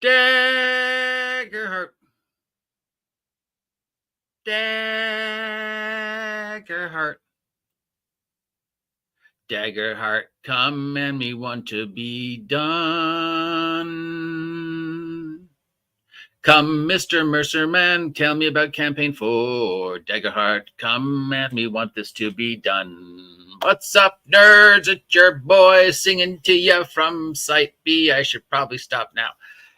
Daggerheart. Daggerheart. Daggerheart, come and me want to be done. Come, Mr. Mercer Man, tell me about campaign 4. Daggerheart, come and me want this to be done. What's up, nerds? It's your boy singing to you from Site B. I should probably stop now.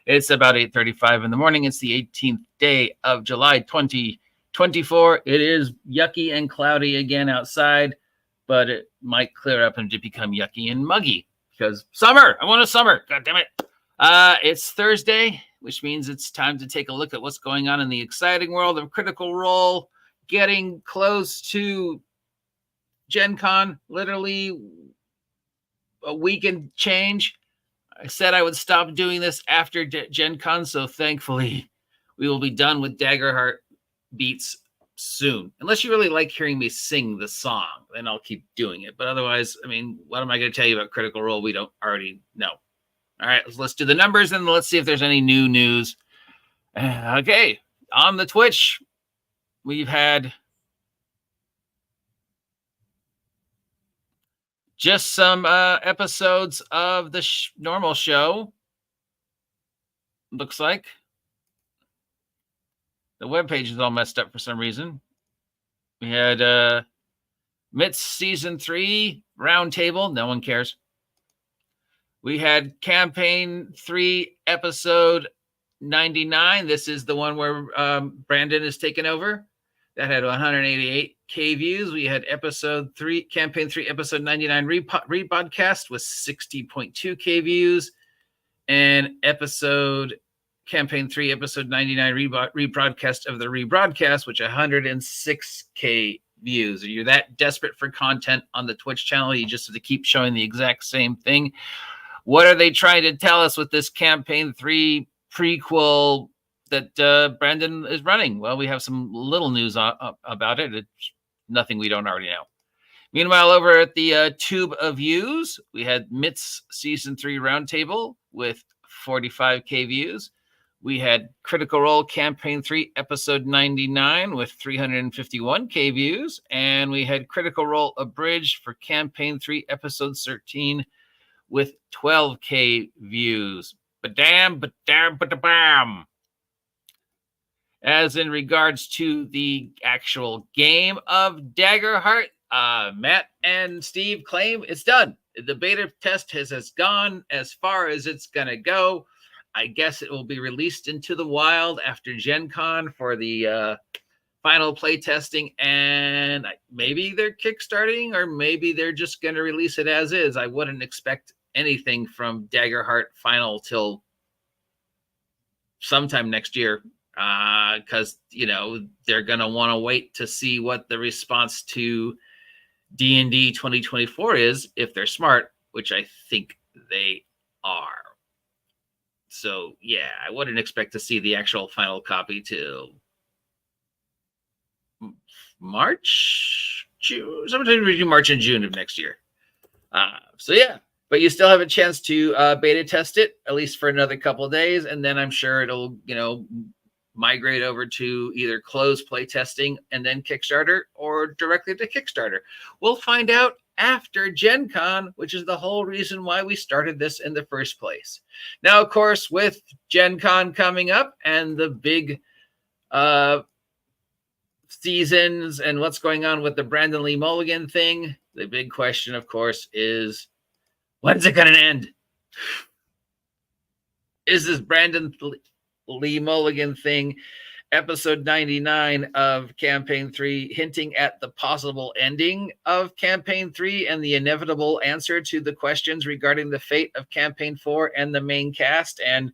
It's about 8:35 in the morning. It's the 18th day of July 2024. It is yucky and cloudy again outside, but it might clear up and become yucky and muggy because summer. I want a summer. God damn it. It's Thursday, which means it's time to take a look at what's going on in the exciting world of Critical Role, getting close to Gen Con, literally a week and change. I said I would stop doing this after Gen Con, so thankfully we will be done with Daggerheart beats soon. Unless you really like hearing me sing the song, then I'll keep doing it. But otherwise, I mean, what am I going to tell you about Critical Role we don't already know? All right, let's do the numbers and let's see if there's any new news. Okay, on the Twitch, we've had just some episodes of the normal show. Looks like the webpage is all messed up for some reason. We had MITS Season 3 Roundtable. No one cares. We had Campaign 3 Episode 99. This is the one where Brandon is taking over. That had 188K views. We had Episode 3, Campaign 3 Episode 99 rebroadcast with 60.2K views. And Campaign 3 Episode 99 rebroadcast of the rebroadcast, which 106K views. Are you that desperate for content on the Twitch channel? You just have to keep showing the exact same thing. What are they trying to tell us with this Campaign 3 prequel that Brandon is running? Well, we have some little news about it. It's nothing we don't already know. Meanwhile, over at the Tube of Views, we had MITS Season 3 Roundtable with 45K views. We had Critical Role Campaign 3 Episode 99 with 351K views. And we had Critical Role Abridged for Campaign 3 Episode 13 with 12K views. Ba-dam. As in regards to the actual game of Daggerheart, Matt and Steve claim it's done. The beta test has gone as far as it's going to go. I guess it will be released into the wild after Gen Con for the final play testing, and maybe they're kickstarting or maybe they're just going to release it as is. I wouldn't expect anything from Daggerheart final till sometime next year because, you know, they're going to want to wait to see what the response to D&D 2024 is if they're smart, which I think they are. So, yeah, I wouldn't expect to see the actual final copy till March, June, sometime between March and June of next year. So, yeah, but you still have a chance to beta test it, at least for another couple of days, and then I'm sure it'll, you know, migrate over to either closed play testing and then Kickstarter or directly to Kickstarter. We'll find out after Gen Con, which is the whole reason why we started this in the first place. Now, of course, with Gen Con coming up and the big seasons and what's going on with the Brandon Lee Mulligan thing, the big question, of course, is when's it going to end? Is this Brandon Lee Mulligan thing, episode 99 of Campaign 3, hinting at the possible ending of Campaign 3 and the inevitable answer to the questions regarding the fate of Campaign 4 and the main cast and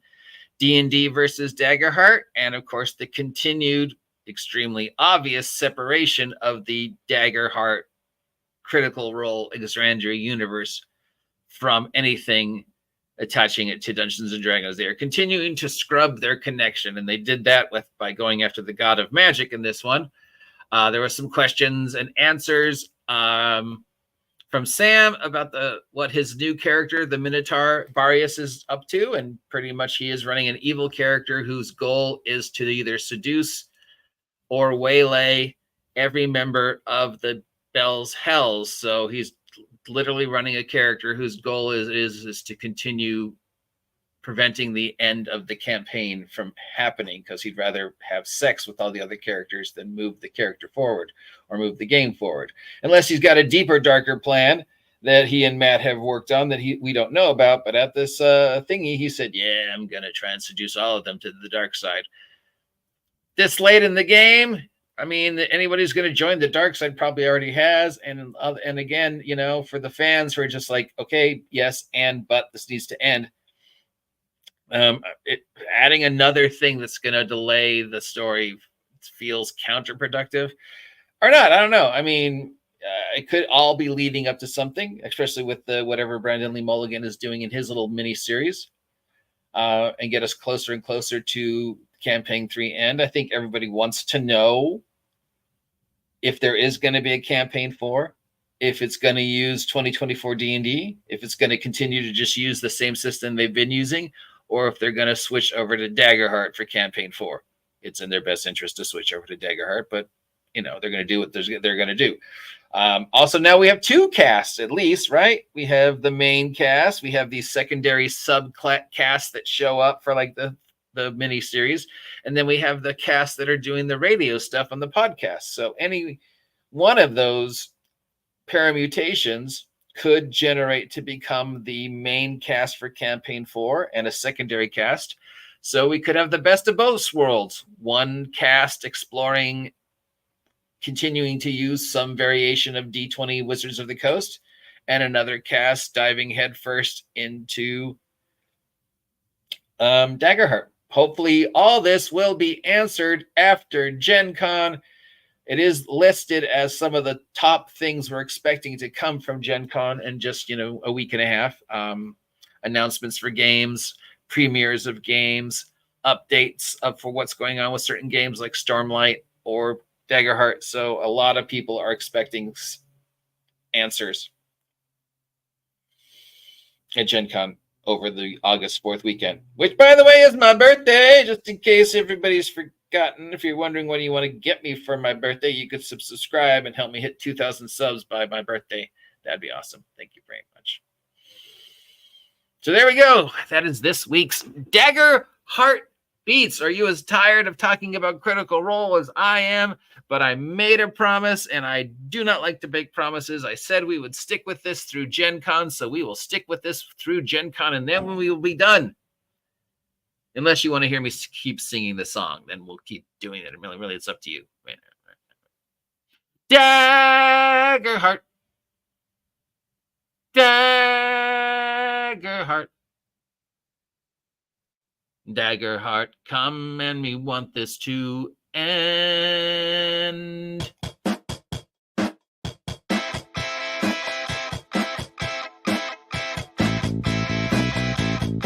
D&D versus Daggerheart, and of course the continued extremely obvious separation of the Daggerheart Critical Role Exandria universe from anything attaching it to Dungeons and Dragons. They are continuing to scrub their connection, and they did that by going after the God of Magic in this one. There were some questions and answers from Sam about what his new character, the Minotaur Varius, is up to, and pretty much he is running an evil character whose goal is to either seduce or waylay every member of the Bell's Hells. So he's literally running a character whose goal is to continue preventing the end of the campaign from happening, because he'd rather have sex with all the other characters than move the character forward or move the game forward, unless he's got a deeper, darker plan that he and Matt have worked on that we don't know about. But at this thingy, he said, yeah, I'm going to try and seduce all of them to the dark side. This late in the game, I mean, anybody who's going to join the dark side probably already has. And again, you know, for the fans who are just like, okay, yes, but this needs to end. Adding another thing that's going to delay the story feels counterproductive, or not. I don't know. I mean, it could all be leading up to something, especially with whatever Brandon Lee Mulligan is doing in his little mini series, and get us closer and closer to campaign 3 end. I think everybody wants to know if there is going to be a campaign 4, if it's going to use 2024 D&D, if it's going to continue to just use the same system they've been using, or if they're going to switch over to Daggerheart for campaign 4. It's in their best interest to switch over to Daggerheart, but you know, they're going to do what they're going to do. Also, now we have 2 casts at least, right? We have the main cast. We have these secondary subcasts that show up for like the mini series, and then we have the cast that are doing the radio stuff on the podcast. So any one of those paramutations could generate to become the main cast for campaign 4 and a secondary cast. So we could have the best of both worlds. One cast exploring, continuing to use some variation of D20 Wizards of the Coast, and another cast diving headfirst into Daggerheart. Hopefully all this will be answered after Gen Con. It is listed as some of the top things we're expecting to come from Gen Con in just, a week and a half. Announcements for games, premieres of games, updates for what's going on with certain games like Stormlight or Daggerheart. So a lot of people are expecting answers at Gen Con over the August 4th weekend, which, by the way, is my birthday, just in case everybody's forgotten. If you're wondering what you want to get me for my birthday, you could subscribe and help me hit 2,000 subs by my birthday. That'd be awesome. Thank you very much. So there we go. That is this week's Dagger Heartbeats. Are you as tired of talking about Critical Role as I am? But I made a promise, and I do not like to make promises. I said we would stick with this through Gen Con, so we will stick with this through Gen Con, and then we will be done. Unless you want to hear me keep singing the song, then we'll keep doing it. Really, it's up to you. Daggerheart. Daggerheart. Daggerheart, come and we want this to end.